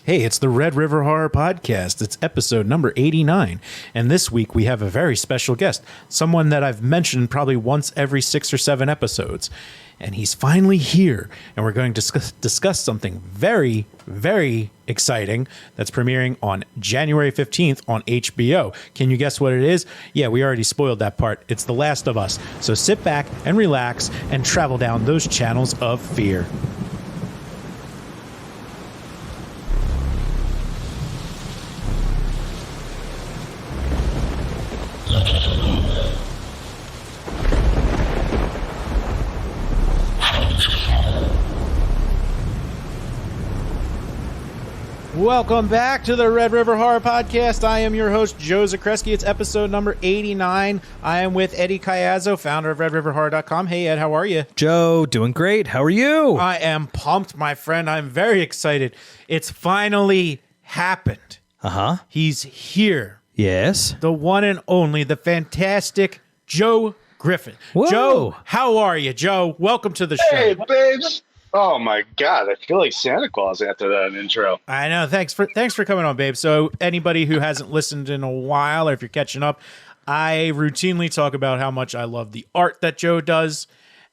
Hey, it's the Red River Horror Podcast. It's episode number 89. And this week we have a very special guest, someone that I've mentioned probably once every 6 or 7 episodes. And he's finally here. And we're going to discuss something very, very exciting that's premiering on January 15th on HBO. Can you guess what it is? Yeah, we already spoiled that part. It's The Last of Us. So sit back and relax and travel down those channels of fear. Welcome back to the Red River Horror Podcast. I am your host, Joe Zakrzewski. It's episode number 89. I am with Eddie Caiazzo, founder of RedRiverHorror.com. Hey, Ed, how are you? Joe, doing great. How are you? I am pumped, my friend. I'm very excited. It's finally happened. Uh-huh. He's here. Yes. The one and only, the fantastic Joe Griffin. Whoa. Joe, how are you, Joe? Welcome to the show. Hey, babes. Oh my God, I feel like Santa Claus after that intro. I know. Thanks for coming on, babe. So anybody who hasn't listened in a while, or if you're catching up, I routinely talk about how much I love the art that Joe does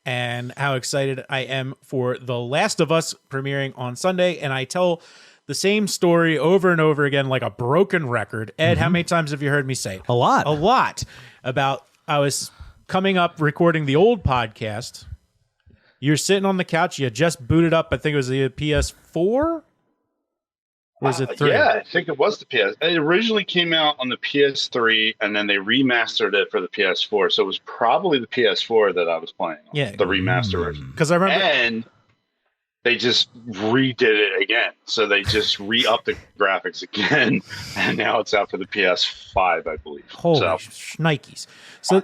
and how excited I am for The Last of Us premiering on Sunday. And I tell the same story over and over again like a broken record. Ed, how many times have you heard me say it? A lot. A lot. About I was coming up recording the old podcast. You're sitting on the couch. You just booted up. I think it was the PS4. Or is it 3? Yeah, I think it was the PS. It originally came out on the PS3, and then they remastered it for the PS4. So it was probably the PS4 that I was playing on, yeah, the remaster version. Because I remember, and they just redid it again. So they just re-upped the graphics again, and now it's out for the PS5, I believe. Holy shnikes. So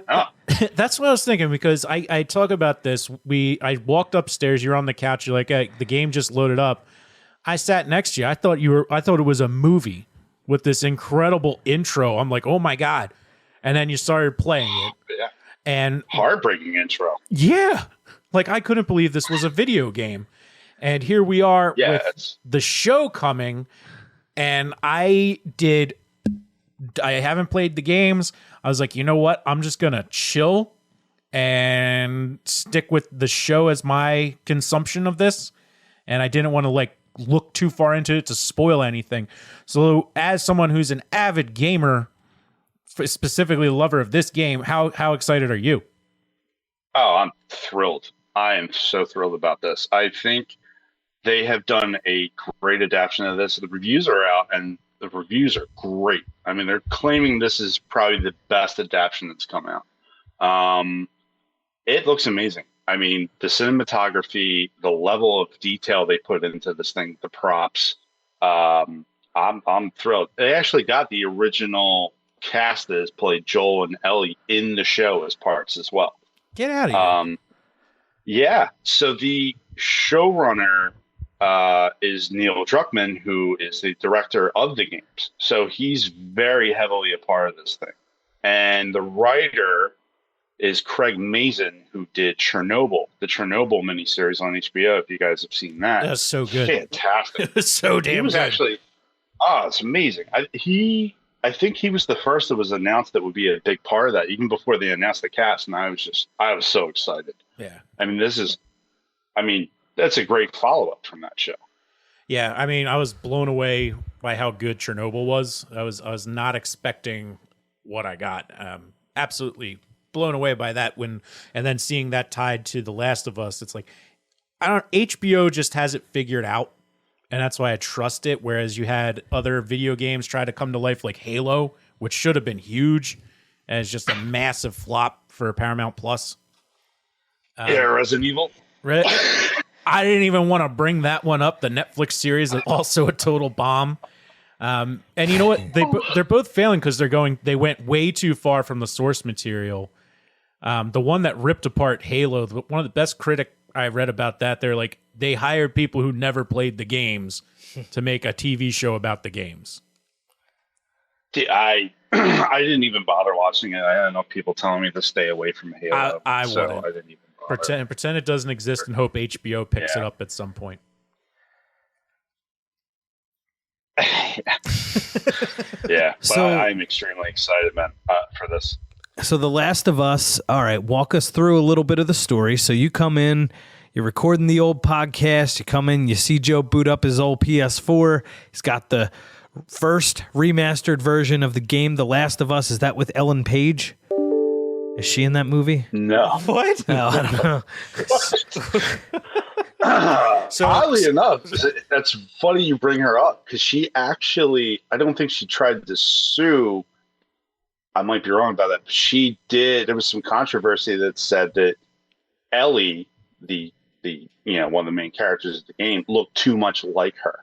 that's what I was thinking, because I talk about this. I walked upstairs. You're on the couch. You're like, hey, the game just loaded up. I sat next to you. I thought it was a movie with this incredible intro. I'm like, oh my God. And then you started playing it. Yeah. And heartbreaking intro. Yeah. Like, I couldn't believe this was a video game. And here we are with the show coming. And I haven't played the games. I was like, you know what? I'm just going to chill and stick with the show as my consumption of this. And I didn't want to look too far into it to spoil anything. So as someone who's an avid gamer, specifically a lover of this game, how excited are you? Oh, I'm thrilled. I am so thrilled about this. I think they have done a great adaptation of this. The reviews are out, and the reviews are great. I mean, they're claiming this is probably the best adaptation that's come out. It looks amazing. I mean, the cinematography, the level of detail they put into this thing, the props. I'm thrilled. They actually got the original cast that has played Joel and Ellie in the show as parts as well. Get out of here. Yeah. So the showrunner is Neil Druckmann, who is the director of the games. So he's very heavily a part of this thing. And the writer is Craig Mazin, who did Chernobyl, the Chernobyl miniseries on HBO, if you guys have seen that. That's so good. Fantastic. It was so damn good. He was actually, it's amazing. I think he was the first that was announced that would be a big part of that, even before they announced the cast. And I was so excited. Yeah. I mean, that's a great follow-up from that show. Yeah, I mean, I was blown away by how good Chernobyl was. I was not expecting what I got. Absolutely blown away by that and then seeing that tied to The Last of Us. It's like, HBO just has it figured out, and that's why I trust it. Whereas you had other video games try to come to life, like Halo, which should have been huge, and it's just a massive flop for Paramount Plus. Resident Evil. I didn't even want to bring that one up. The Netflix series is also a total bomb. And you know what? They're both failing because they went way too far from the source material. The one that ripped apart Halo, one of the best critic I read about that, they're like, they hired people who never played the games to make a TV show about the games. I didn't even bother watching it. I had enough people telling me to stay away from Halo. I didn't even bother. Pretend it doesn't exist and hope HBO picks it up at some point. Yeah, but So- I'm extremely excited, man, for this. So The Last of Us, all right, walk us through a little bit of the story. So you come in, you're recording the old podcast, you come in, you see Joe boot up his old PS4. He's got the first remastered version of the game, The Last of Us. Is that with Ellen Page? Is she in that movie? No. What? Oh, I don't know. So- Oddly enough, that's funny you bring her up because she actually, I don't think she tried to sue. I might be wrong about that. But she did. There was some controversy that said that Ellie, the one of the main characters of the game, looked too much like her.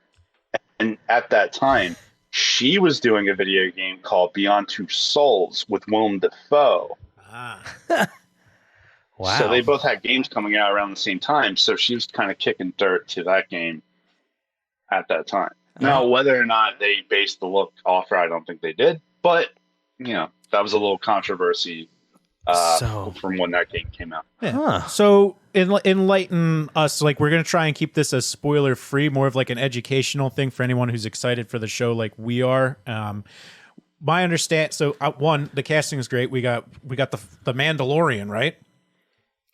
And at that time, she was doing a video game called Beyond Two Souls with Willem Dafoe. Wow. So they both had games coming out around the same time. So she was kind of kicking dirt to that game at that time. Now, whether or not they based the look off her, I don't think they did. But, that was a little controversy from when that game came out. Yeah. Huh. So enlighten us. Like, we're going to try and keep this as spoiler free, more of like an educational thing for anyone who's excited for the show like we are. My understand. So one, the casting is great. We got the Mandalorian, right?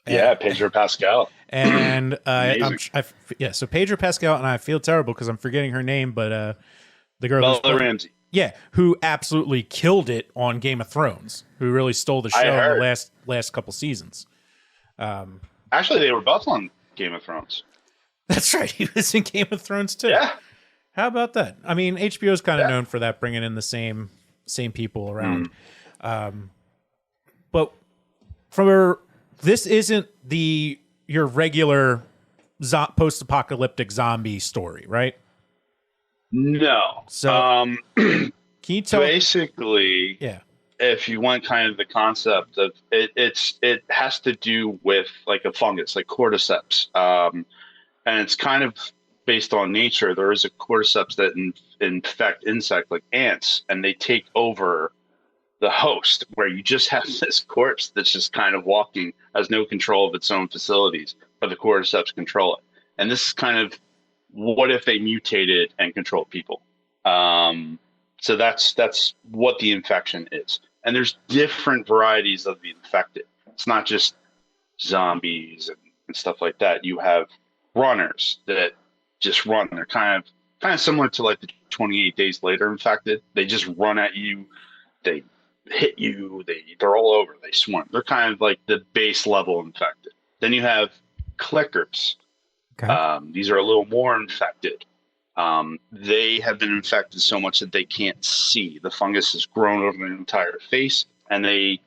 Yeah, Pedro Pascal. And Amazing. so Pedro Pascal, and I feel terrible because I'm forgetting her name, but the girl Bella Ramsey. yeah, who absolutely killed it on Game of Thrones, who really stole the show in heard. the last couple seasons. Actually, they were both on Game of Thrones. That's right, he was in Game of Thrones too. Yeah. How about that? I mean, HBO's kind of known for that, bringing in the same people around. But this isn't your regular post-apocalyptic zombie story, right? No. So can you tell? Basically, Yeah. if you want kind of the concept of it has to do with like a fungus, like cordyceps. And it's kind of based on nature. There is a cordyceps that infect insect like ants, and they take over the host, where you just have this corpse that's just kind of walking, has no control of its own facilities, but the cordyceps control it. And this is kind of what if they mutated and controlled people. So that's what the infection is. And there's different varieties of the infected. It's not just zombies and stuff like that. You have runners that just run. They're kind of similar to like the 28 Days Later infected. They just run at you. They hit you. They're all over. They swarm. They're kind of like the base level infected. Then you have clickers. Okay. These are a little more infected. They have been infected so much that they can't see. The fungus has grown over their entire face, and they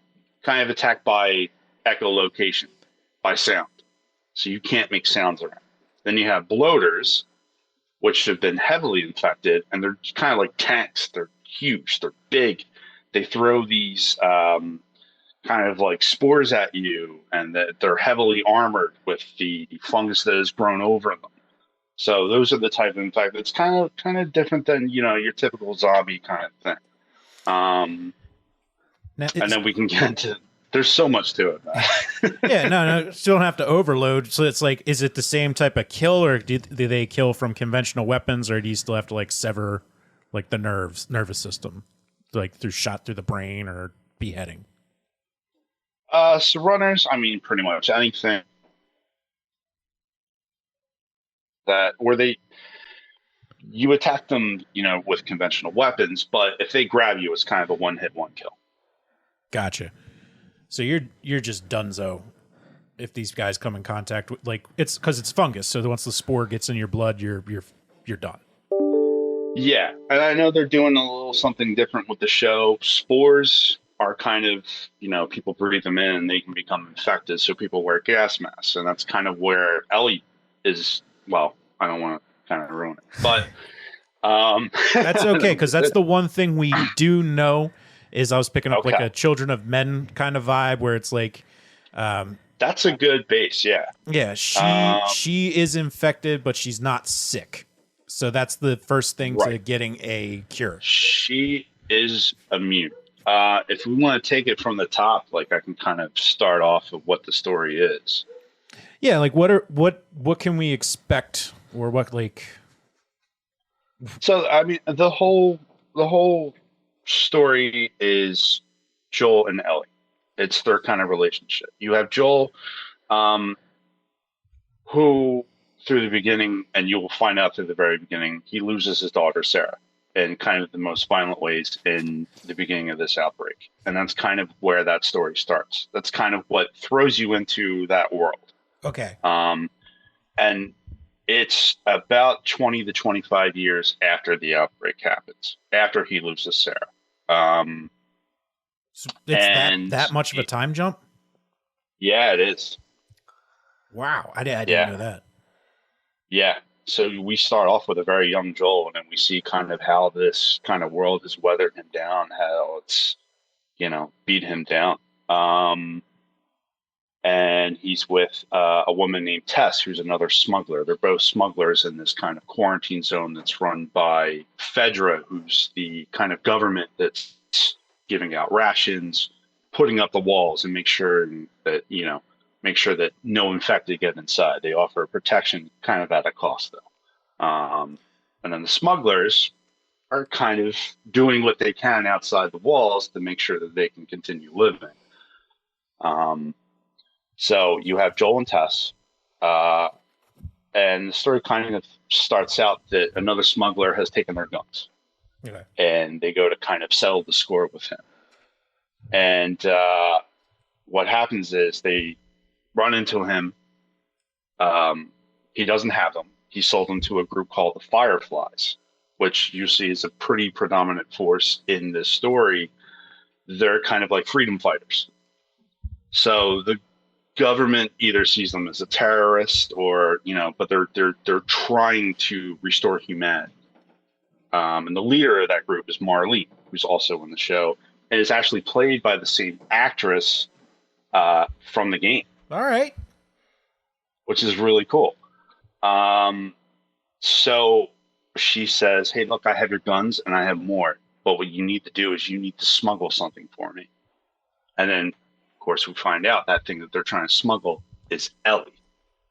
kind of attack by echolocation, by sound. So you can't make sounds around. Then you have bloaters, which have been heavily infected, and they're kind of like tanks. They're huge. They're big. They throw these kind of like spores at you, and they're heavily armored with the fungus that has grown over them. So those are the type of infected. It's kind of different than your typical zombie kind of thing. And then we can get into. There's so much to it. Yeah, no, still don't have to overload. So it's like, is it the same type of kill, or do they kill from conventional weapons, or do you still have to like sever like the nervous system, like shot through the brain or beheading? So runners, I mean, pretty much anything that where you attack them, with conventional weapons, but if they grab you, it's kind of a one-hit, one kill. Gotcha. So you're just donezo if these guys come in contact with, like, it's because it's fungus. So once the spore gets in your blood, you're done. Yeah, and I know they're doing a little something different with the show. Spores are kind of, people breathe them in and they can become infected. So people wear gas masks, and that's kind of where Ellie is. Well, I don't want to kind of ruin it, but That's okay, because that's the one thing we do know is I was picking up like Okay. a Children of Men kind of vibe where it's like, that's a good base. Yeah. yeah, she is infected, but she's not sick. So that's the first thing to Right. getting a cure. She is immune. If we want to take it from the top, like I can kind of start off of what the story is. Yeah, like what can we expect, or what So I mean, the whole story is Joel and Ellie. It's their kind of relationship. You have Joel, um, who through the beginning, and you will find out through the very beginning, he loses his daughter Sarah in kind of the most violent ways in the beginning of this outbreak, and that's kind of where that story starts. That's kind of what throws you into that world. Okay. And it's about 20 to 25 years after the outbreak happens, after he loses Sarah. So it's And that much of a time jump? yeah, it is. Wow. I didn't Yeah. know that. Yeah. So we start off with a very young Joel, and then we see kind of how this kind of world has weathered him down, how it's, beat him down. And he's with a woman named Tess, who's another smuggler. They're both smugglers in this kind of quarantine zone that's run by Fedra, who's the kind of government that's giving out rations, putting up the walls, and make sure that no infected get inside. They offer protection kind of at a cost, though. And then the smugglers are kind of doing what they can outside the walls to make sure that they can continue living. So you have Joel and Tess, and the story kind of starts out that another smuggler has taken their guns, Okay. and they go to kind of settle the score with him. And what happens is they run into him. He doesn't have them. He sold them to a group called the Fireflies, which you see is a pretty predominant force in this story. They're kind of like freedom fighters. So the government either sees them as a terrorist or, but they're trying to restore humanity. And the leader of that group is Marlene, who's also in the show, and is actually played by the same actress from the game, All right. which is really cool. So she says, "Hey, look, I have your guns and I have more, but what you need to do is you need to smuggle something for me." And then, of course, we find out that thing that they're trying to smuggle is Ellie,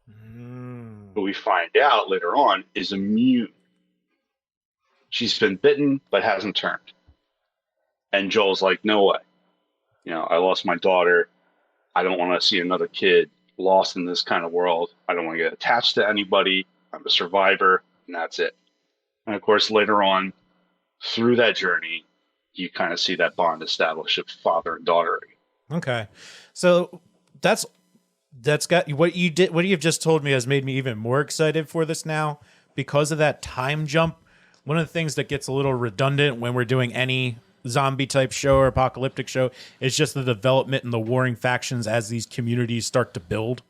who we find out later on is immune. She's been bitten but hasn't turned. And Joel's like, "No way. I lost my daughter. I don't want to see another kid lost in this kind of world. I don't want to get attached to anybody. I'm a survivor, and that's it." And of course, later on, through that journey, you kind of see that bond established of father and daughter. Okay. So that's got what you've just told me has made me even more excited for this now because of that time jump. One of the things that gets a little redundant when we're doing any zombie type show or apocalyptic show is just the development and the warring factions as these communities start to build.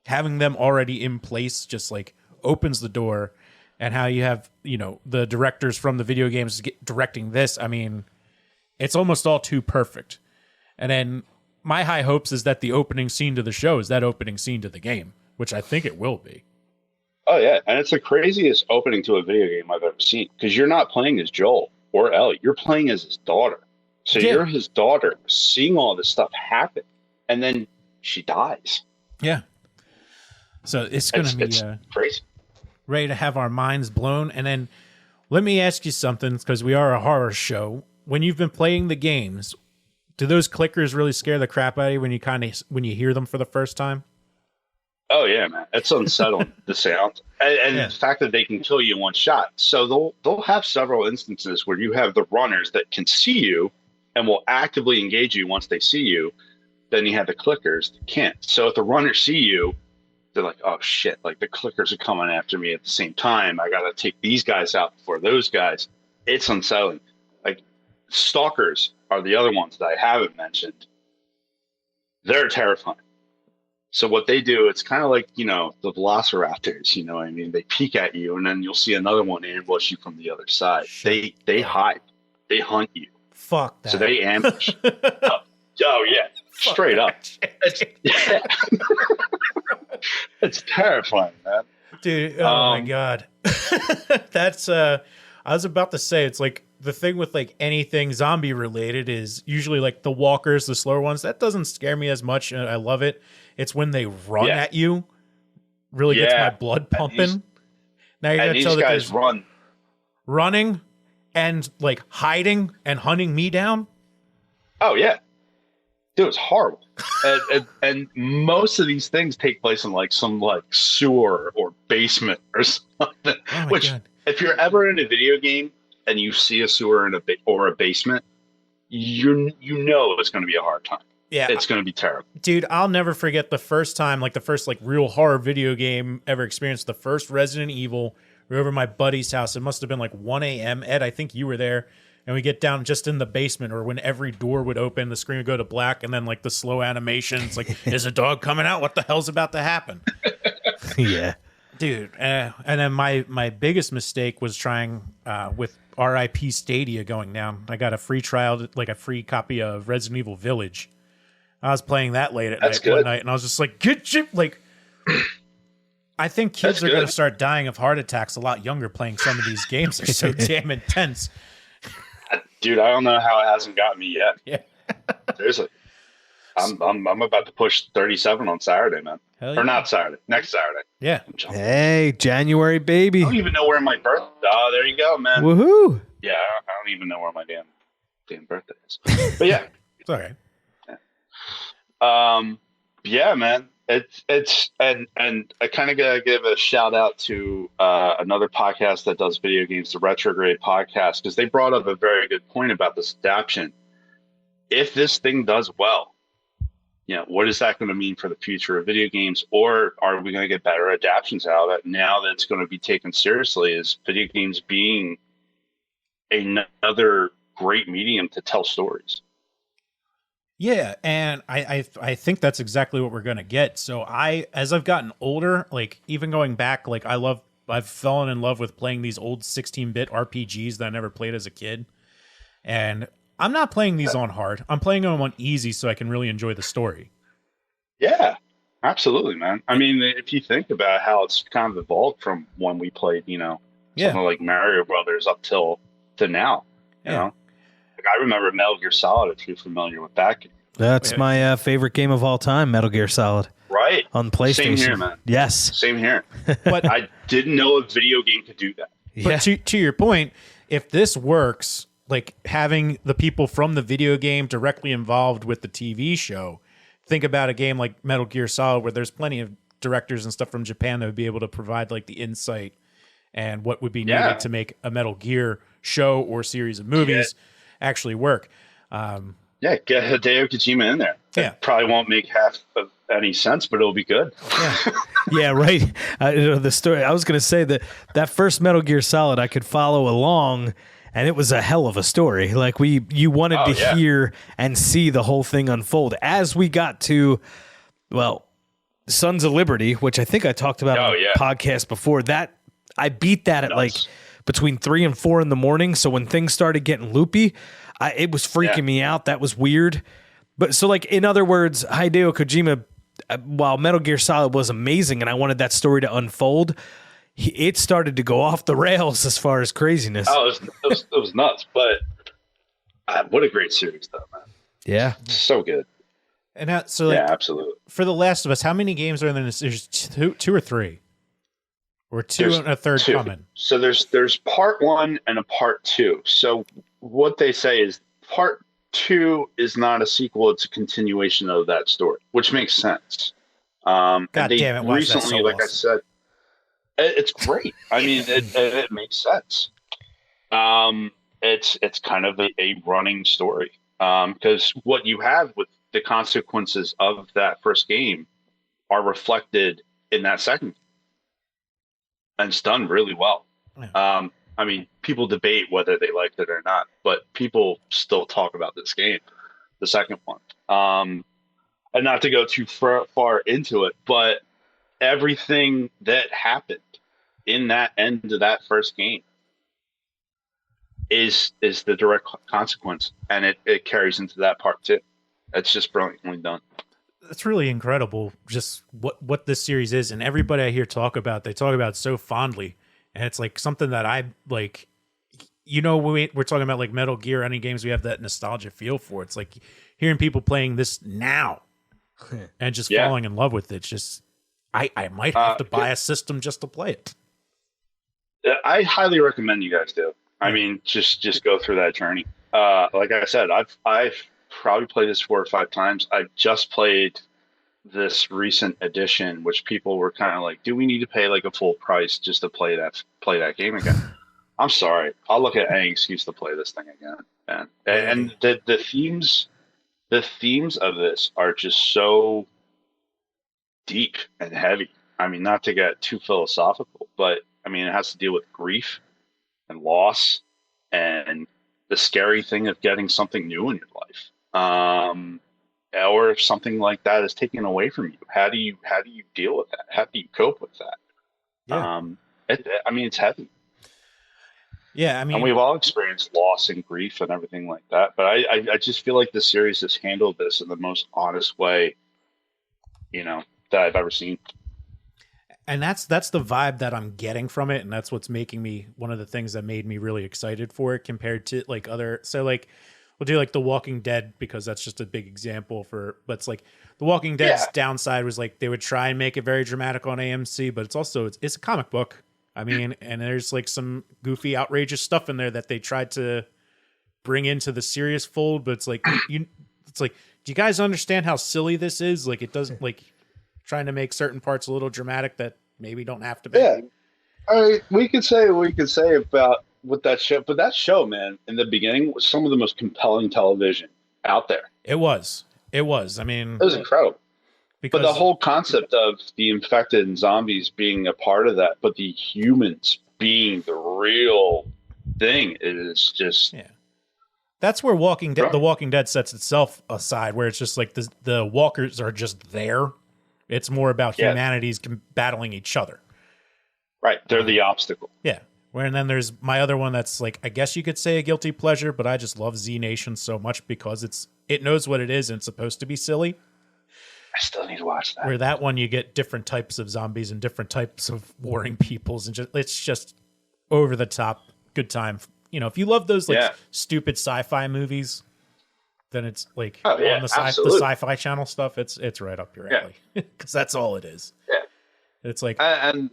Having them already in place just like opens the door, and how you have, the directors from the video games directing this. I mean, it's almost all too perfect. And then my high hopes is that the opening scene to the show is that opening scene to the game, which I think it will be. Oh yeah, and it's the craziest opening to a video game I've ever seen, because you're not playing as Joel or Ellie, you're playing as his daughter. So Yeah. you're his daughter, seeing all this stuff happen, and then she dies. Yeah. So it's going to be It's crazy. ready to have our minds blown. And then let me ask you something, because we are a horror show. When you've been playing the games, do those clickers really scare the crap out of you when you hear them for the first time? Oh yeah, man, it's unsettling the sound, and Yeah. the fact that they can kill you in one shot. So they'll have several instances where you have the runners that can see you and will actively engage you once they see you. Then you have the clickers that can't. So if the runners see you, they're like, "Oh shit! Like the clickers are coming after me at the same time. I gotta take these guys out before those guys." It's unsettling. Like stalkers are the other ones that I haven't mentioned. They're terrifying. So what they do, it's kind of like, the velociraptors, you know what I mean? They peek at you, and then you'll see another one ambush you from the other side. They hide. They hunt you. Fuck that. So they ambush. Oh, yeah. Straight up. It's terrifying, man. Dude, oh my God. That's, I was about to say, it's like the thing with like anything zombie related is usually like the walkers, the slower ones. That doesn't scare me as much. And I love it. It's when they run at you, really gets my blood pumping. Now you're And gonna these tell that guys run. running and like hiding and hunting me down. Oh yeah, dude, it's horrible. And most of these things take place in like some like sewer or basement or something. Oh my Which, God. if you're ever in a video game and you see a sewer in or a basement, you know it's going to be a hard time. Yeah, It's going to be terrible. dude, I'll never forget the first time, like the first like real horror video game ever experienced. The first Resident Evil. We were over at my buddy's house. It must have been like 1 a.m. Ed, I think you were there. And we get down just in the basement, or when every door would open, the screen would go to black, and then like the slow animation. It's like, is a dog coming out? What the hell's about to happen? Yeah. Dude. And then my biggest mistake was trying with RIP Stadia going down. I got a free trial, like a free copy of Resident Evil Village. I was playing that late at night one night, and I was just like, get you, like, I think kids are going to start dying of heart attacks a lot younger playing some of these games. They're so damn intense. Dude, I don't know how it hasn't got me yet. Yeah. Seriously. I'm about to push 37 on Saturday, man. Hell yeah. Or not Saturday, next Saturday. Yeah. Hey, January baby. I don't even know where my birthday. Oh, there you go, man. Woohoo. Yeah, I don't even know where my damn birthday is. But yeah. It's all right. Yeah, man. It's and I kind of gotta give a shout out to another podcast that does video games, the Retrograde Podcast, because they brought up a very good point about this adaptation. If this thing does well, what is that going to mean for the future of video games, or are we going to get better adaptations out of it now that it's going to be taken seriously as video games being another great medium to tell stories? Yeah, and I think that's exactly what we're gonna get. So as I've gotten older, like even going back, like I've fallen in love with playing these old 16-bit RPGs that I never played as a kid. And I'm not playing these on hard. I'm playing them on easy so I can really enjoy the story. Yeah, absolutely, man. I mean, if you think about how it's kind of evolved from when we played, something like Mario Brothers up to now, you know. I remember Metal Gear Solid, if you're familiar with that game. That's my favorite game of all time, Metal Gear Solid. Right. On PlayStation. Same here, man. Yes. Same here. But I didn't know a video game could do that. But to your point, if this works, like having the people from the video game directly involved with the TV show, think about a game like Metal Gear Solid where there's plenty of directors and stuff from Japan that would be able to provide like the insight and what would be needed to make a Metal Gear show or series of movies actually work. Get Hideo Kojima in there. It probably won't make half of any sense, but it'll be good. Yeah, right. The story I was going to say that first Metal Gear Solid I could follow along, and it was a hell of a story. Like you wanted to hear and see the whole thing unfold as we got to, Sons of Liberty, which I think I talked about on the podcast before. That I beat that at like between 3 and 4 in the morning. So when things started getting loopy, it was freaking me out. That was weird. But so like, in other words, Hideo Kojima, while Metal Gear Solid was amazing and I wanted that story to unfold, it started to go off the rails as far as craziness. Oh, it was nuts. But what a great series, though, man. Yeah. So good. And absolutely. For The Last of Us, how many games are in this? There's two or three? Or there's and a third coming? So there's part 1 and a part 2. So what they say is part 2 is not a sequel; it's a continuation of that story, which makes sense. God damn it! Recently, like I said, it's great. I mean, it makes sense. It's kind of a running story because what you have with the consequences of that first game are reflected in that second. And it's done really well. Yeah. I mean, people debate whether they liked it or not, but people still talk about this game, the second one. And not to go too far into it, but everything that happened in that end of that first game is the direct consequence, and it carries into that part too. It's just brilliantly done. That's really incredible, just what this series is. And everybody I hear talk about, they talk about it so fondly. And it's like something that I like, we're talking about like Metal Gear, any games we have that nostalgia feel for. It's like hearing people playing this now and just falling in love with it. It's just, I might have to buy a system just to play it. I highly recommend you guys do. I mean, just go through that journey. Like I said, I've probably played this 4 or 5 times. I've just played this recent edition, which people were kind of like, "Do we need to pay like a full price just to play that game again?" I'm sorry, I'll look at any excuse to play this thing again, man. And the themes of this are just so deep and heavy. I mean, not to get too philosophical, but I mean, it has to deal with grief and loss and the scary thing of getting something new in your life. Or if something like that is taken away from you, how do you deal with that? How do you cope with that? Yeah. I mean, it's heavy. Yeah, I mean, And we've all experienced loss and grief and everything like that. But I just feel like the series has handled this in the most honest way, that I've ever seen. and that's the vibe that I'm getting from it, and that's what's making me one of the things that made me really excited for it compared to like other. So like we'll do like The Walking Dead because that's just a big example but it's like The Walking Dead's downside was like they would try and make it very dramatic on AMC, but it's a comic book. I mean, and there's like some goofy, outrageous stuff in there that they tried to bring into the serious fold, but it's like it's like, do you guys understand how silly this is? Like, it doesn't like trying to make certain parts a little dramatic that maybe don't have to be. Yeah. We could say what we could say about with that show, but that show, man, in the beginning was some of the most compelling television out there. It was. I mean, It was incredible. because But the whole concept of the infected and zombies being a part of that, but the humans being the real thing is just that's where The Walking Dead sets itself aside, where it's just like the walkers are just there. It's more about humanity's battling each other. right. They're the obstacle. Yeah. And then there's my other one that's like, I guess you could say a guilty pleasure, but I just love Z Nation so much because it knows what it is and it's supposed to be silly. I still need to watch that. Where that one you get different types of zombies and different types of warring peoples, and it's just over the top good time. If you love those stupid sci-fi movies, then it's like on the sci-fi channel stuff. It's right up your alley because that's all it is. Yeah, it's like and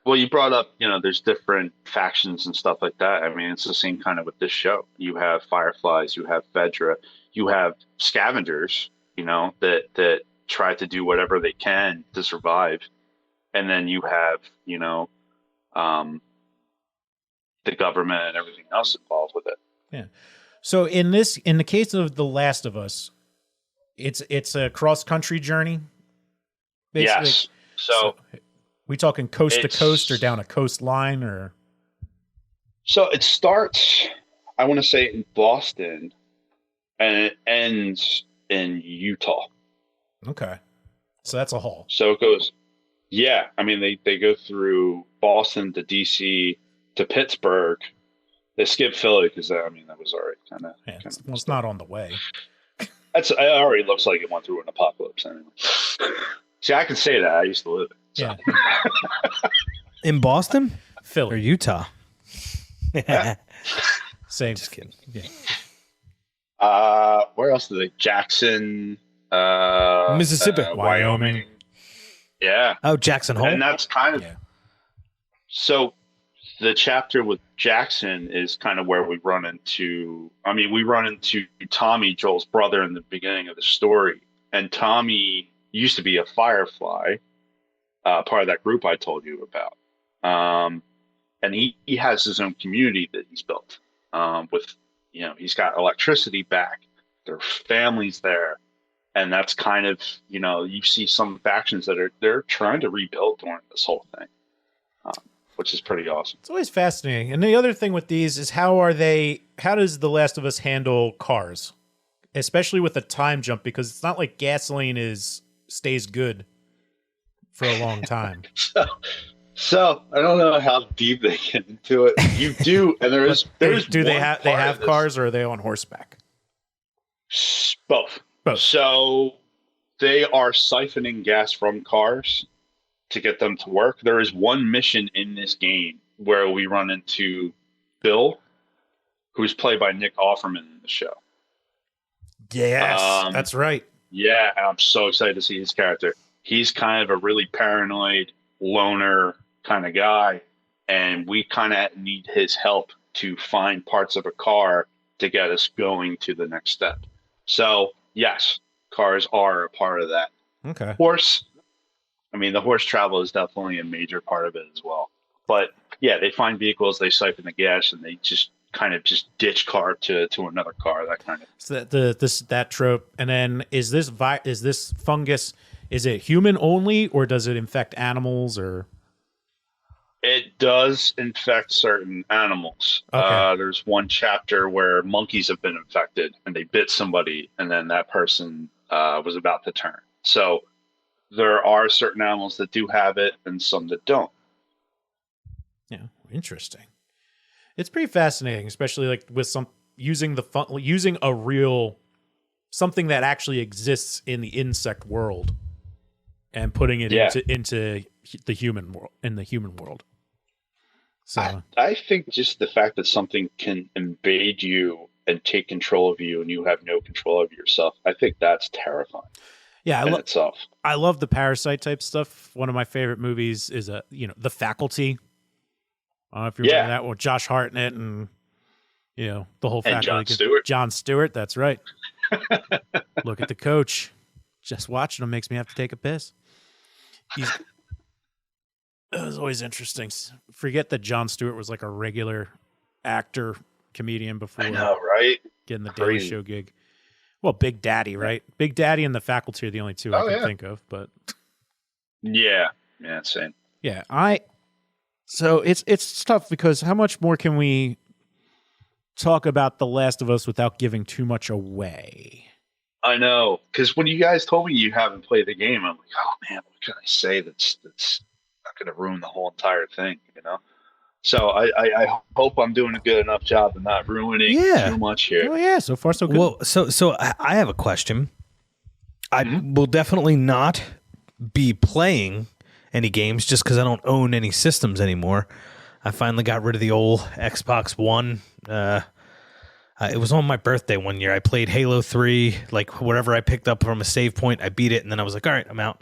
well, you brought up there's different factions and stuff like that. I mean, it's the same kind of with this show. You have Fireflies, you have Fedra, you have scavengers. That try to do whatever they can to survive, and then you have the government and everything else involved with it. Yeah. So in the case of The Last of Us, it's a cross country journey. Basically. Yes. So we talking coast to coast or down a coastline or? So it starts, I want to say, in Boston, and it ends in Utah. Okay. So that's a haul. So it goes, I mean, they go through Boston to DC to Pittsburgh. They skip Philly because that was already kind of. Yeah, it's not on the way. It already looks like it went through an apocalypse anyway. See, I can say that. I used to live it. So. Yeah. In Boston? Philly. Or Utah? Same. Just kidding. Yeah. Where else did they? Jackson. Mississippi. Wyoming. Yeah. Oh, Jackson Hole? And that's kind of... Yeah. So the chapter with Jackson is kind of where we run into... we run into Tommy, Joel's brother, in the beginning of the story. And Tommy used to be a Firefly, part of that group I told you about. And he has his own community that he's built with, he's got electricity back. There are families there. And that's kind of, you see some factions that they're trying to rebuild during this whole thing, which is pretty awesome. It's always fascinating. And the other thing with these is how does The Last of Us handle cars, especially with a time jump? Because it's not like gasoline stays good for a long time. So I don't know how deep they get into it. You do, and there's do they have cars, or are they on horseback? Both. So they are siphoning gas from cars to get them to work. There is one mission in this game where we run into Bill, who's played by Nick Offerman in the show. Yes, that's right. Yeah, and I'm so excited to see his character. He's kind of a really paranoid, loner kind of guy, and we kind of need his help to find parts of a car to get us going to the next step. So yes, cars are a part of that. Okay. The horse travel is definitely a major part of it as well. But yeah, they find vehicles, they siphon the gas, and they just kind of just ditch car to another car, that kind of. So that trope, and then is this fungus? Is it human only, or does it infect animals? Or it does infect certain animals. Okay. There's one chapter where monkeys have been infected, and they bit somebody, and then that person was about to turn. So there are certain animals that do have it, and some that don't. Yeah, interesting. It's pretty fascinating, especially like with using a real something that actually exists in the insect world and putting it into the human world. So I think just the fact that something can invade you and take control of you, and you have no control of yourself, I think that's terrifying. Yeah, itself. I love the parasite type stuff. One of my favorite movies is The Faculty. I don't know if you remember that with Josh Hartnett and the whole faculty. And Jon Stewart. Jon Stewart, that's right. Look at the coach. Just watching him makes me have to take a piss. It was always interesting. Forget that Jon Stewart was like a regular actor, comedian before. I know, right? Getting the Daily Show gig. Well, Big Daddy, right? Big Daddy and The Faculty are the only two I can think of. But yeah, same. Yeah, So it's tough because how much more can we talk about The Last of Us without giving too much away? I know, because when you guys told me you haven't played the game, I'm like, oh man, what can I say that's not going to ruin the whole entire thing, So I hope I'm doing a good enough job of not ruining too much here. Oh yeah, so far so good. Well, so I have a question. I will definitely not be playing any games just because I don't own any systems anymore. I finally got rid of the old Xbox One. It was on my birthday one year. I played Halo 3, like whatever I picked up from a save point, I beat it, and then I was like, all right, I'm out.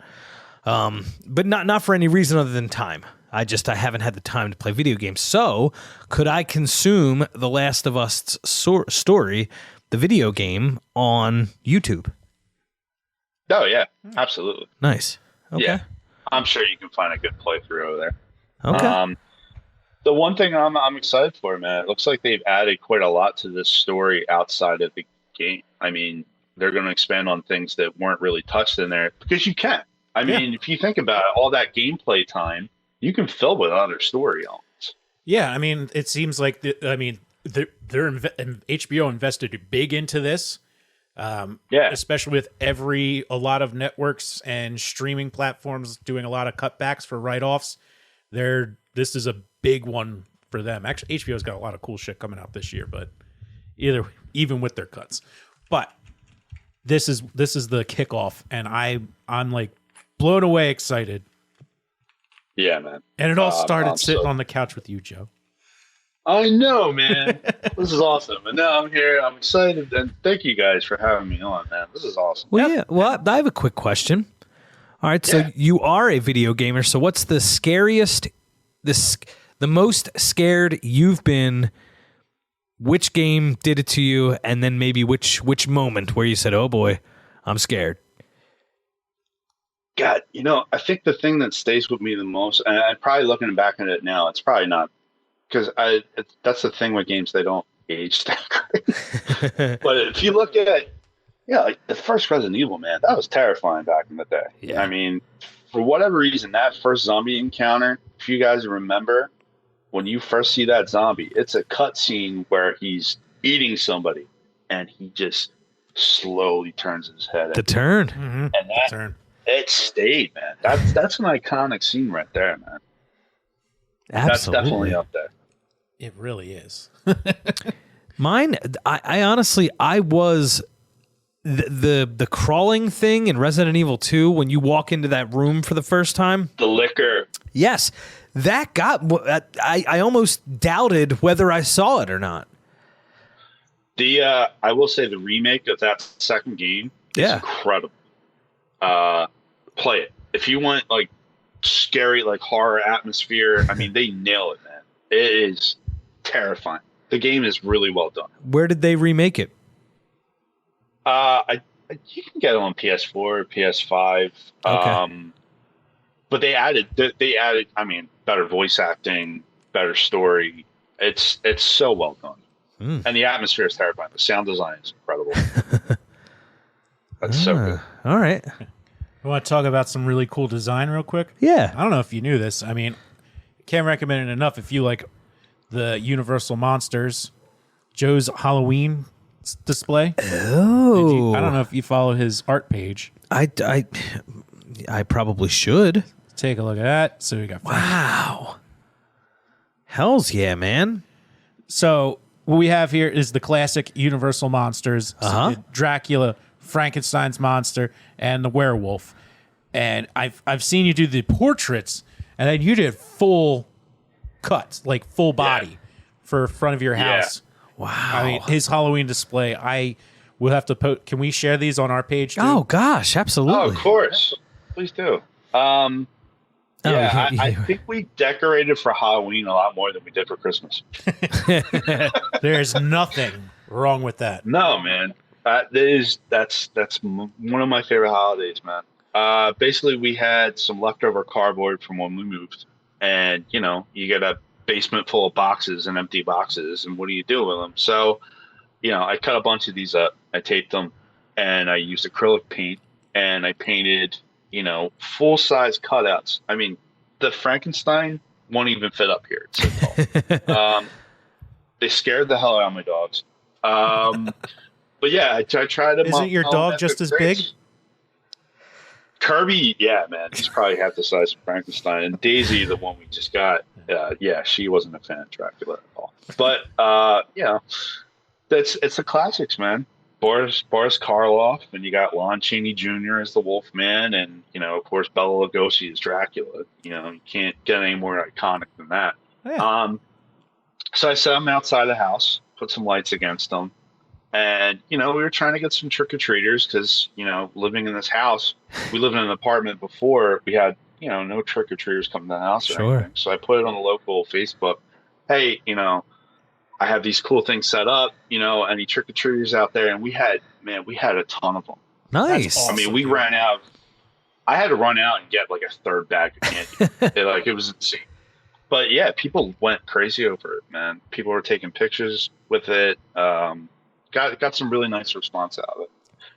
But not for any reason other than time. I haven't had the time to play video games. So could I consume The Last of Us story, the video game, on YouTube? Oh, yeah, absolutely. Nice. Okay. Yeah, I'm sure you can find a good playthrough over there. Okay. The one thing I'm excited for, man, it looks like they've added quite a lot to this story outside of the game. I mean, they're going to expand on things that weren't really touched in there because you can. I mean, if you think about it, all that gameplay time, you can fill with other story elements. Yeah, I mean, it seems like HBO invested big into this. Especially with a lot of networks and streaming platforms doing a lot of cutbacks for write-offs. This is a big one for them. Actually, HBO's got a lot of cool shit coming out this year, but even with their cuts. But this is the kickoff, and I'm like blown away excited. Yeah, man. And it all started sitting on the couch with you, Joe. I know, man. This is awesome. And now I'm here. I'm excited. And thank you guys for having me on, man. This is awesome. Well, yeah. Well, I have a quick question. All right. So you are a video gamer. So what's the scariest, the most scared you've been? Which game did it to you? And then maybe which moment where you said, oh boy, I'm scared. God, I think the thing that stays with me the most, and I'm probably looking back at it now, it's probably not, because that's the thing with games, they don't age that great. But if you look at, like the first Resident Evil, man, that was terrifying back in the day. Yeah. I mean, for whatever reason, that first zombie encounter, if you guys remember, when you first see that zombie, it's a cutscene where he's eating somebody, and he just slowly turns his head. The turn. Mm-hmm. And that turn. It stayed, man. That's an iconic scene right there, man. Absolutely. That's definitely up there. It really is. Mine, I honestly, I was the crawling thing in Resident Evil 2 when you walk into that room for the first time. The liquor. Yes. That I almost doubted whether I saw it or not. I will say the remake of that second game is incredible. Play it. If you want like scary, like horror atmosphere, I mean, they nail it, man. It is terrifying. The game is really well done. Where did they remake it? You can get it on PS4, PS5. Okay. But they added. I mean, better voice acting, better story. It's so well done, and the atmosphere is terrifying. The sound design is incredible. That's so good. All right. I want to talk about some really cool design real quick. Yeah. I don't know if you knew this. I mean, can't recommend it enough if you like the Universal Monsters, Joe's Halloween display. Oh. I don't know if you follow his art page. I probably should. Take a look at that. So we got Wow. Hells yeah, man. So what we have here is the classic Universal Monsters: Dracula, Frankenstein's monster, and the werewolf. And I've seen you do the portraits, and then you did full cuts, like full body, for front of your house. Wow. I mean, his Halloween display. I will have to Can we share these on our page too? Oh gosh, absolutely. Oh, of course. Please do. I think we decorated for Halloween a lot more than we did for Christmas. There's nothing wrong with that. No, man. That's one of my favorite holidays, man. Basically, we had some leftover cardboard from when we moved, and you get a basement full of boxes and empty boxes, and what do you do with them? So, I cut a bunch of these up, I taped them, and I used acrylic paint, and I painted, full size cutouts. I mean, the Frankenstein won't even fit up here. It's so tall. They scared the hell out of my dogs. But yeah, I tried to. Isn't your dog just as big? Kirby, yeah, man, he's probably half the size of Frankenstein. And Daisy, the one we just got, she wasn't a fan of Dracula at all. But it's the classics, man. Boris Karloff, and you got Lon Chaney Jr. as the Wolfman, and of course Bela Lugosi as Dracula. You can't get any more iconic than that. Yeah. So I set them outside the house, put some lights against them. And, we were trying to get some trick-or-treaters because, living in this house, we lived in an apartment before. We had, no trick-or-treaters coming to the house or anything. So I put it on the local Facebook. Hey, I have these cool things set up, any trick-or-treaters out there. And we had a ton of them. Nice. Awesome. I mean, we ran out. I had to run out and get like a third bag of candy. It was insane. But yeah, people went crazy over it, man. People were taking pictures with it. Got some really nice response out of it.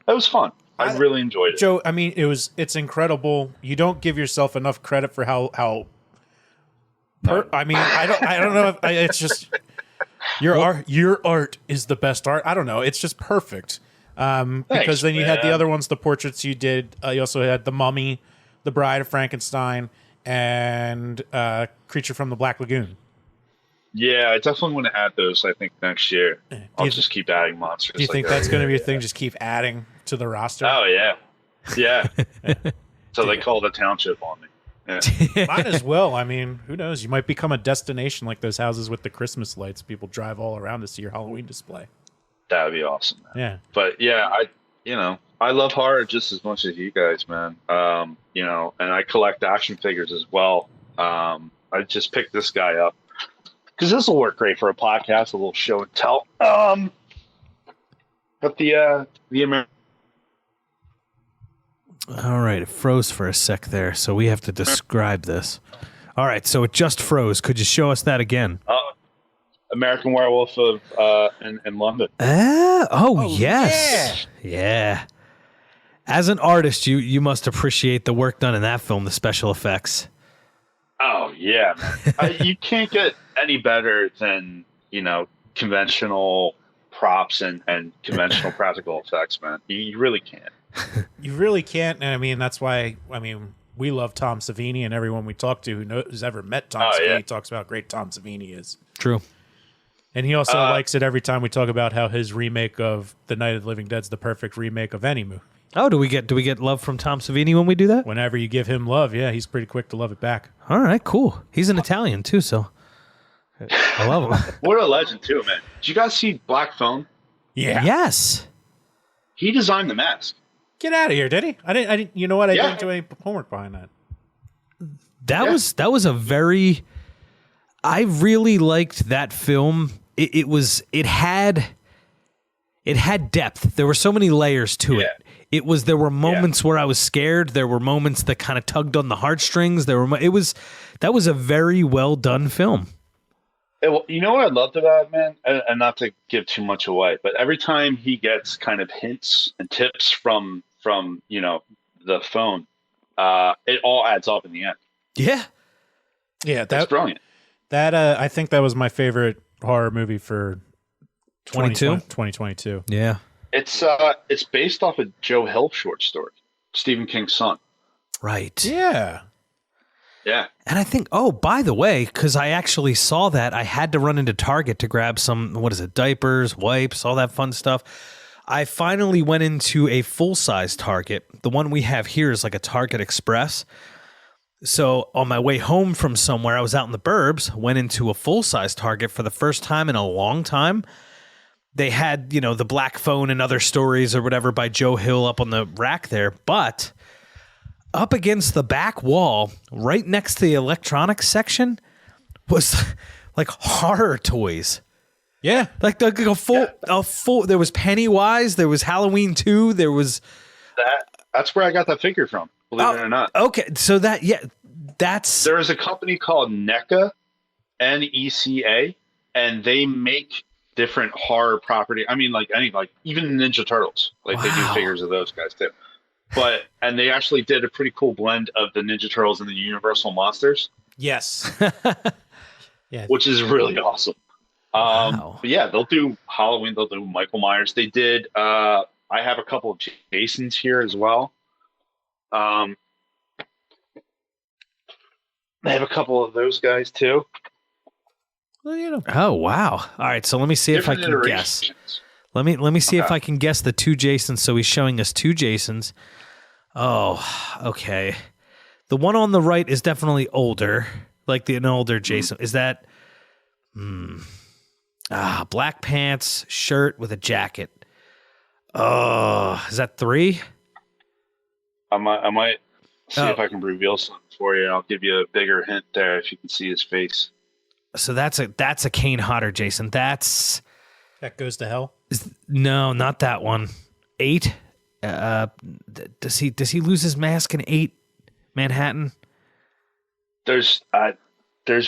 That was fun. I really enjoyed it. Joe, I mean, it's incredible. You don't give yourself enough credit for how I mean, I don't know if it's just your art is the best art. I don't know. It's just perfect. Because then you had the other ones, the portraits you did. You also had the Mummy, the Bride of Frankenstein, and Creature from the Black Lagoon. Yeah, I definitely want to add those. I think next year I'll just keep adding monsters. Do you think that's going to be a thing? Just keep adding to the roster? Oh yeah. So they call the township on me. Yeah. Might as well. I mean, who knows? You might become a destination like those houses with the Christmas lights. People drive all around to see your Halloween display. That would be awesome, man. Yeah. But yeah, I love horror just as much as you guys, man. And I collect action figures as well. I just picked this guy up because this will work great for a podcast, a little show and tell. But the American. All right, it froze for a sec there, so we have to describe this. All right, so it just froze. Could you show us that again? American Werewolf of in London. Yes. Yeah. As an artist, you must appreciate the work done in that film, the special effects. Oh, yeah, man. You can't get any better than, conventional props and conventional practical effects, man. You really can't. You really can't. And I mean, that's why, we love Tom Savini, and everyone we talk to who's ever met Tom Savini talks about how great Tom Savini is. True. And he also likes it every time we talk about how his remake of The Night of the Living Dead is the perfect remake of any movie. Oh, do we get love from Tom Savini when we do that? Whenever you give him love, yeah, he's pretty quick to love it back. All right, cool. He's an Italian too, so I love him. What a legend too, man. Did you guys see Black Phone? Yeah. Yes. He designed the mask. Get out of here, did he? I didn't. You know what? I didn't do any homework behind that. That was a very. I really liked that film. It had depth. There were so many layers to it. There were moments where I was scared. There were moments that kind of tugged on the heartstrings. That was a very well done film. You know what I loved about it, man? And not to give too much away, but every time he gets kind of hints and tips from the phone, it all adds up in the end. Yeah. Yeah, that's brilliant. That I think that was my favorite horror movie for 2022. Yeah. It's based off a Joe Hill short story, Stephen King's son. Right. Yeah. Yeah. And I think, by the way, because I actually saw that, I had to run into Target to grab some, diapers, wipes, all that fun stuff. I finally went into a full-size Target. The one we have here is like a Target Express. So on my way home from somewhere, I was out in the burbs, went into a full-size Target for the first time in a long time. They had, the Black Phone and Other Stories or whatever by Joe Hill up on the rack there. But up against the back wall, right next to the electronics section, was like horror toys. Yeah. Like a full, there was Pennywise, there was Halloween 2, there was... That's where I got that figure from, believe it or not. Okay, so that's... There is a company called NECA, NECA, and they make different horror property. I mean, even Ninja Turtles. They do figures of those guys too. And they actually did a pretty cool blend of the Ninja Turtles and the Universal Monsters. Yes. Yeah. Which is really awesome. Wow. But yeah, they'll do Halloween. They'll do Michael Myers. They did. I have a couple of Jasons here as well. They have a couple of those guys too. Well, Oh wow! All right, so let me see if I can guess. Let me see if I can guess the two Jasons. So he's showing us two Jasons. Oh, okay. The one on the right is definitely older, like an older Jason. Is that? Black pants, shirt with a jacket. Oh, is that 3? I might see if I can reveal something for you. I'll give you a bigger hint there if you can see his face. So that's a Kane Hodder Jason. That goes to hell. No, not that one. 8. Does he lose his mask in 8 Manhattan? There's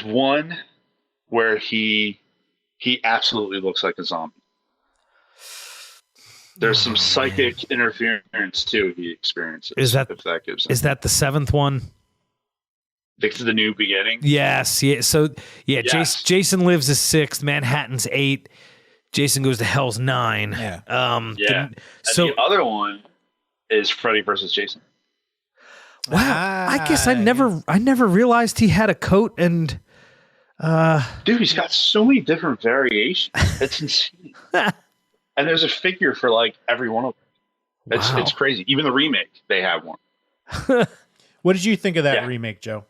one where he absolutely looks like a zombie. There's some psychic interference too he experiences. Is that if that gives him. Is that the 7th one? It's the new beginning. Yes. Yeah. So Yes. Jason Lives is 6. Manhattan's 8. Jason Goes to Hell's 9. Yeah. So the other one is Freddy versus Jason. Wow. I guess I never realized he had a coat and. Dude, he's got so many different variations. It's insane. And there's a figure for every one of them. It's crazy. Even the remake, they have one. What did you think of that remake, Joe?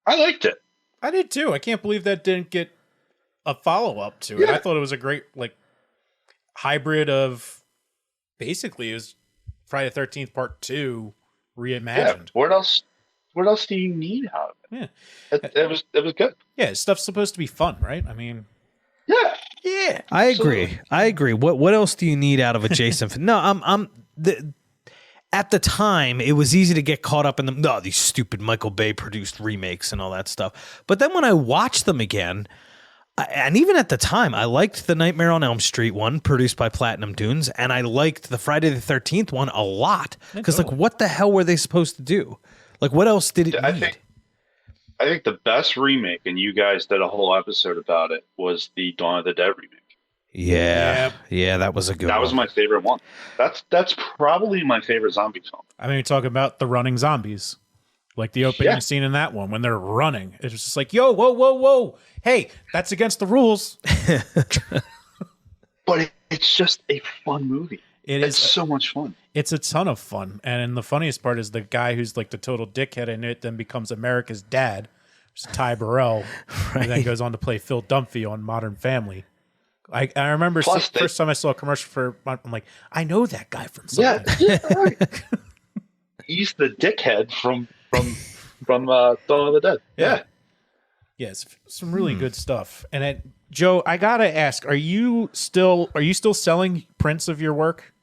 I liked it. I did too. I can't believe that didn't get a follow-up to it. I thought it was a great hybrid of basically it was Friday the 13th Part 2 reimagined. Yeah. What else do you need out of it? Yeah. It was good. Yeah, stuff's supposed to be fun, right? I mean, yeah, I agree. What else do you need out of a Jason? No, at the time, it was easy to get caught up in these stupid Michael Bay produced remakes and all that stuff. But then when I watched them again, and even at the time, I liked the Nightmare on Elm Street one produced by Platinum Dunes, and I liked the Friday the 13th one a lot because what the hell were they supposed to do? What else did it need? I think the best remake, and you guys did a whole episode about it, was the Dawn of the Dead remake. Yeah, that was a good one. That was my favorite one. That's probably my favorite zombie film. I mean, you're talking about the running zombies. The opening scene in that one, when they're running. It's just yo, whoa. Hey, that's against the rules. But it's just a fun movie. It's so much fun. It's a ton of fun. And the funniest part is the guy who's the total dickhead in it then becomes America's dad, which is Ty Burrell, and then goes on to play Phil Dunphy on Modern Family. I remember first time I saw a commercial for, I'm like, I know that guy from something. Yeah, right. He's the dickhead from Dawn of the Dead. Yeah. Yes, some really good stuff. And Joe, I gotta ask: Are you still selling prints of your work?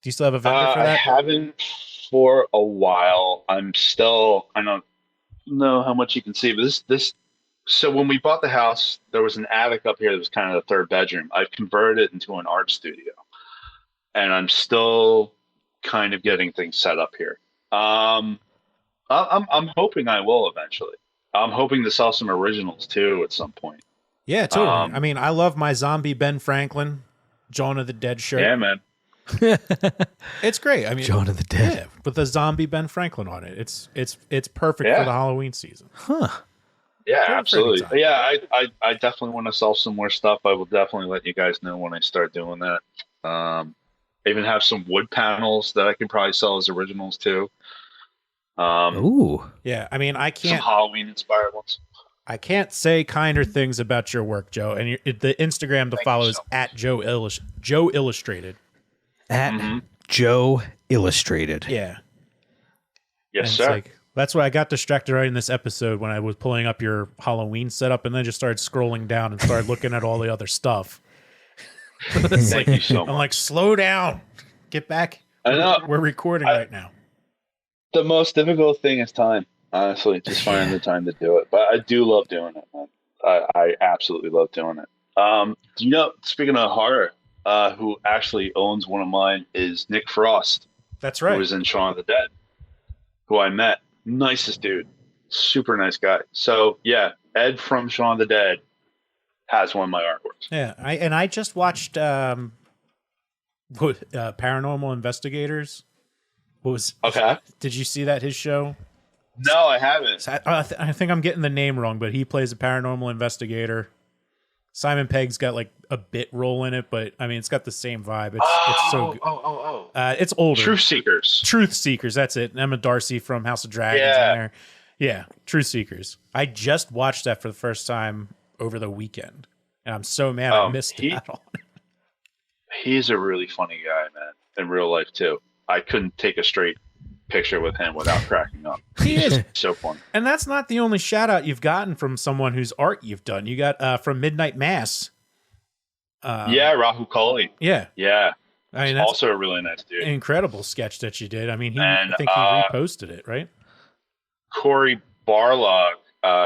Do you still have a vendor for I that? haven't for a while. I don't know how much you can see, but this. So when we bought the house, there was an attic up here that was kind of the third bedroom. I've converted it into an art studio, and I'm still kind of getting things set up here. I'm hoping I will eventually. I'm hoping to sell some originals too at some point. Yeah, totally. I mean, I love my zombie Ben Franklin, Dawn of the Dead shirt. Yeah, man. It's great. I mean, Dawn of the Dead. Yeah, with the zombie Ben Franklin on it. It's perfect Yeah. for the Halloween season. Huh. Yeah, Very absolutely. perfect time. Yeah, I definitely want to sell some more stuff. I will definitely let you guys know when I start doing that. I even have some wood panels that I can probably sell as originals too. Ooh. Yeah, I mean, Some Halloween inspired ones. I can't say kinder things about your work, Joe. And the Instagram to Thank follow you is so at Joe Illustrated. At Joe Illustrated. Yeah. Yes, And sir. it's like, that's why I got distracted right in this episode when I was pulling up your Halloween setup and then just started scrolling down and started looking at all the other stuff. Thank you so I'm much. like, slow down. Get back. I know. We're recording right now. The most difficult thing is time. Honestly, just finding the time to do it. But I do love doing it, man. I absolutely love doing it. Do you know, speaking of horror, who actually owns one of mine is Nick Frost, That's who right. was in Shaun of the Dead, who I met. Nicest dude. Super nice guy. So, yeah, Ed from Shaun of the Dead has one of my artworks. Yeah. I just watched Paranormal Investigators. Okay. Did you see that, his show? No, I haven't. So I think I'm getting the name wrong, but he plays a paranormal investigator. Simon Pegg's got like a bit role in it, but I mean, it's got the same vibe. It's so good. It's older. Truth Seekers. Truth Seekers, that's it. Emma Darcy from House of Dragons Yeah. in there. Yeah, Truth Seekers. I just watched that for the first time over the weekend, and I'm so mad I missed that on. He's a really funny guy, man, in real life, too. I couldn't take a straight picture with him without cracking up. He He's is. just so funny. And that's not the only shout out you've gotten from someone whose art you've done. You got from Midnight Mass. Yeah, Rahul Kohli. Yeah. Yeah. I mean, that's Also a really nice dude. an incredible sketch that you did. I mean, And, I think he reposted it, right? Corey Barlog,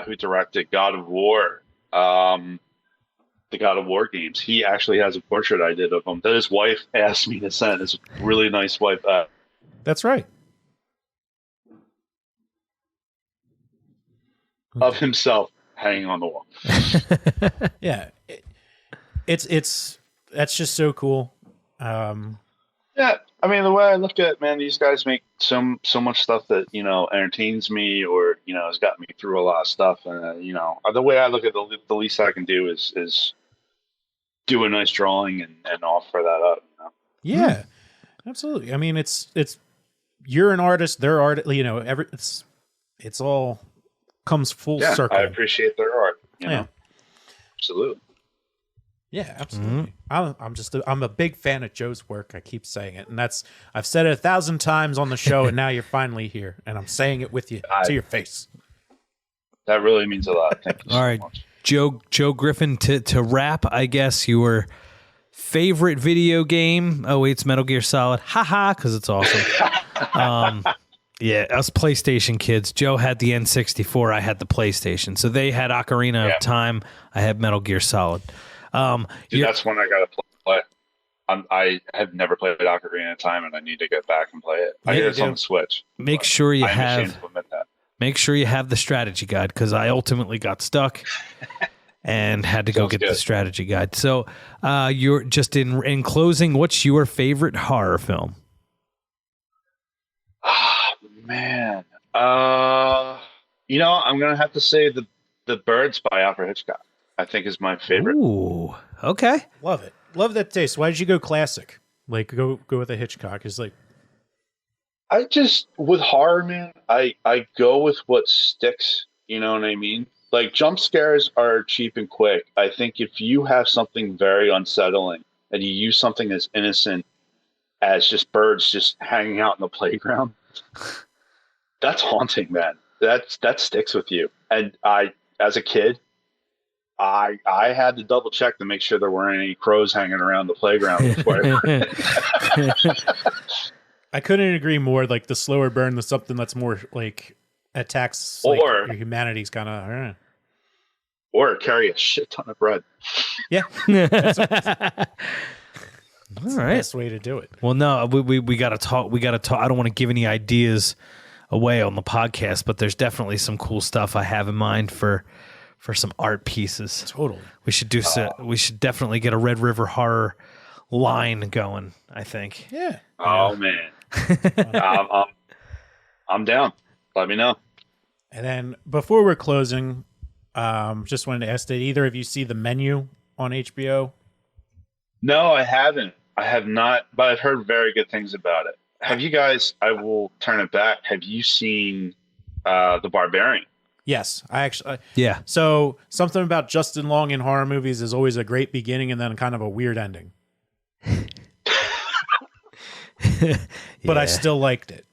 who directed God of War, the God of War games, he actually has a portrait I did of him that his wife asked me to send. His really nice wife. That's right. Of himself hanging on the wall. Yeah. It's that's just so cool. Yeah, I mean, the way I look at it, man, these guys make so much stuff that, entertains me or, has got me through a lot of stuff. And, the way I look at it, the least I can do is do a nice drawing and offer that up. Yeah. Absolutely. I mean, it's you're an artist, they're art, it's all comes full circle. I appreciate their art. Yeah. Absolutely. Yeah, absolutely. I'm a big fan of Joe's work. I keep saying it, and I've said it 1,000 times on the show, and now you're finally here, and I'm saying it with you to your face. That really means a lot. Thank you All so right, much. Joe Griffin. To wrap, I guess your favorite video game. Oh wait, it's Metal Gear Solid. Haha, because it's awesome. Yeah, us PlayStation kids. Joe had the N64. I had the PlayStation. So they had Ocarina of Time. I had Metal Gear Solid. Dude, that's one I got to play. I have never played Ocarina of Time, and I need to get back and play it. I hear it's on the Switch. Make sure you I'm ashamed have. to admit that. Make sure you have the strategy guide because I ultimately got stuck and had to go get the strategy guide. So, you're just in closing. What's your favorite horror film? Man, I'm gonna have to say the Birds by Alfred Hitchcock. I think is my favorite. Ooh, okay. Love it. Love that taste. Why did you go classic? Like go with a Hitchcock? Is like I just with horror, man. I go with what sticks. You know what I mean? Like jump scares are cheap and quick. I think if you have something very unsettling and you use something as innocent as just birds just hanging out in the playground, that's haunting, man. That sticks with you. And I as a kid, I had to double check to make sure there weren't any crows hanging around the playground before I couldn't agree more. Like the slower burn, the something that's more like attacks like Or- your humanity's kind of. or carry a shit ton of bread. Yeah, All right. best way to do it. Well, no, we got to talk. We got to talk. I don't want to give any ideas away on the podcast, but there's definitely some cool stuff I have in mind for some art pieces. Totally. We should do. We should definitely get a Red River Horror line going, I think. Yeah. Oh man, I'm down. Let me know. And then before we're closing, just wanted to ask, did either of you see The Menu on HBO? No, I haven't. I have not, but I've heard very good things about it. Have you guys? I will turn it back. Have you seen The Barbarian? Yes, I actually. Yeah. So something about Justin Long in horror movies is always a great beginning and then kind of a weird ending. But I still liked it.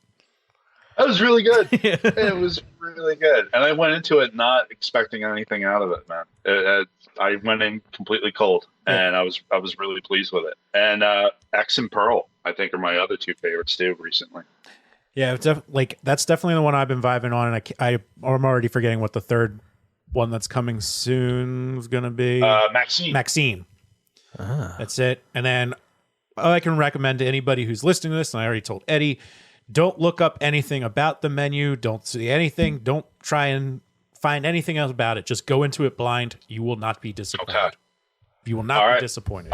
That was really good. It was really good, and I went into it not expecting anything out of it, man. I went in completely cold, and I was really pleased with it. And X and Pearl, I think, are my other two favorites too recently. Yeah, it's that's definitely the one I've been vibing on, and I'm already forgetting what the third one that's coming soon is going to be. Maxine. That's it. And then I can recommend to anybody who's listening to this, and I already told Eddie, don't look up anything about The Menu. Don't see anything. Don't try and find anything else about it. Just go into it blind. You will not be disappointed. Okay. You will not be disappointed.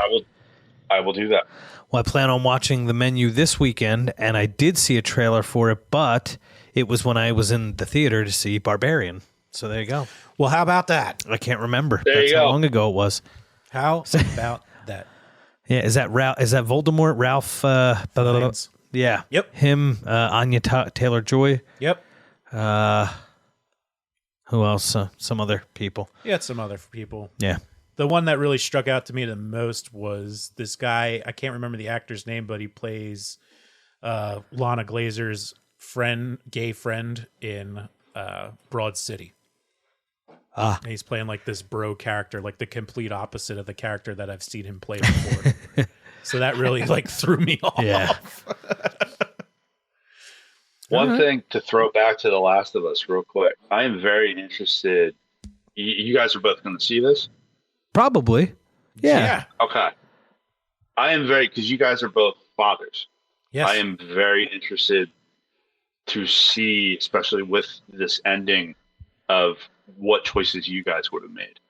I will do that. Well, I plan on watching The Menu this weekend, and I did see a trailer for it, but it was when I was in the theater to see Barbarian. So there you go. Well, how about that? I can't remember. There That's you how go. long ago it was. How about that? Yeah, is that Voldemort? Ralph? Fiennes. Yeah. Yep. Him, Anya Taylor-Joy. Yep. Who else? Some other people. Yeah, some other people. Yeah. The one that really struck out to me the most was this guy. I can't remember the actor's name, but he plays Lana Glazer's gay friend in Broad City. And he's playing like this bro character, like the complete opposite of the character that I've seen him play before. So that really like threw me off. Yeah. One thing to throw back to The Last of Us real quick. I am very interested. You guys are both going to see this? Probably. Yeah. Okay. I am because you guys are both fathers. Yes. I am very interested to see, especially with this ending, of what choices you guys would have made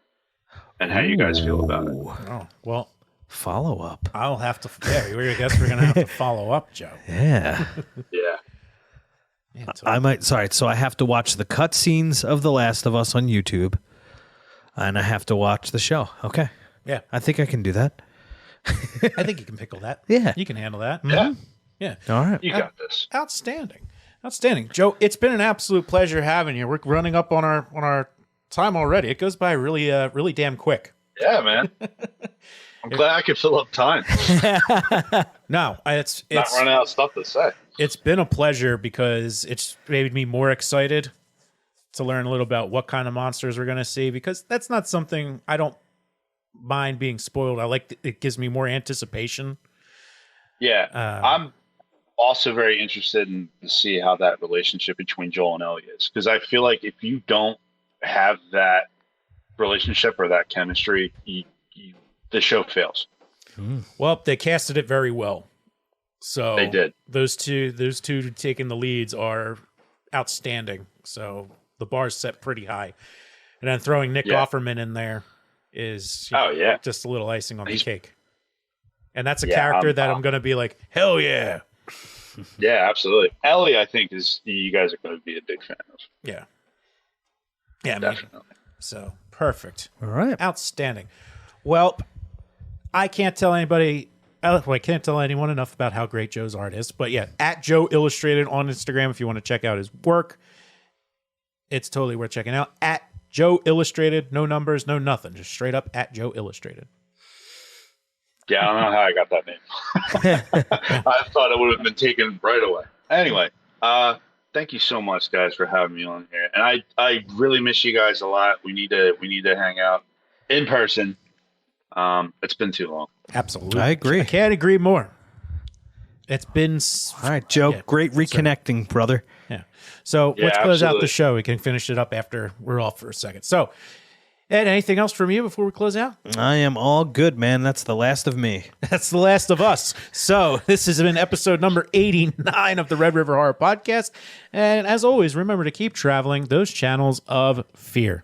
and how you guys feel about it. Oh, well, Follow up. I'll have to. Yeah, I guess we're going to have to follow up, Joe. Yeah. Yeah. Yeah, I might. Sorry. So I have to watch the cutscenes of The Last of Us on YouTube, and I have to watch the show. Okay. Yeah. I think I can do that. I think you can pickle that. Yeah. You can handle that. Yeah. Yeah. All right. You got this. Outstanding. Outstanding. Joe, it's been an absolute pleasure having you. We're running up on our time already. It goes by really damn quick. Yeah, man. I'm glad I could fill up time. No, it's Not running out of stuff to say. It's been a pleasure because it's made me more excited to learn a little about what kind of monsters we're going to see, because that's not something I don't mind being spoiled. I like it gives me more anticipation. Yeah. I'm also very interested in to see how that relationship between Joel and Ellie is, because I feel like if you don't have that relationship or that chemistry, the show fails. Well, they casted it very well. So They did. Those two taking the leads are outstanding. So the bar's set pretty high. And then throwing Nick Offerman in there is just a little icing on the cake. And that's a character that I'm going to be like, hell yeah. Yeah, absolutely. Ellie, I think, you guys are going to be a big fan of. Yeah. Yeah, Definitely. So perfect. All right. Outstanding. Well, I can't tell anybody. I can't tell anyone enough about how great Joe's art is. But yeah, at Joe Illustrated on Instagram if you want to check out his work. It's totally worth checking out. At Joe Illustrated, no numbers, no nothing. Just straight up at Joe Illustrated. Yeah, I don't know how I got that name. I thought it would have been taken right away. Anyway, Thank you so much, guys, for having me on here. And I really miss you guys a lot. We need to hang out in person. It's been too long. Absolutely. I agree. I can't agree more. It's been All right, Joe. Yeah, great reconnecting, brother. yeah. So Yeah, let's close out the absolutely. show. We can finish it up after we're off for a second. So, Ed, anything else from you before we close out? I am all good, man. That's the last of me. That's the last of us. So this has been episode number 89 of the Red River Horror Podcast. And as always, remember to keep traveling those channels of fear.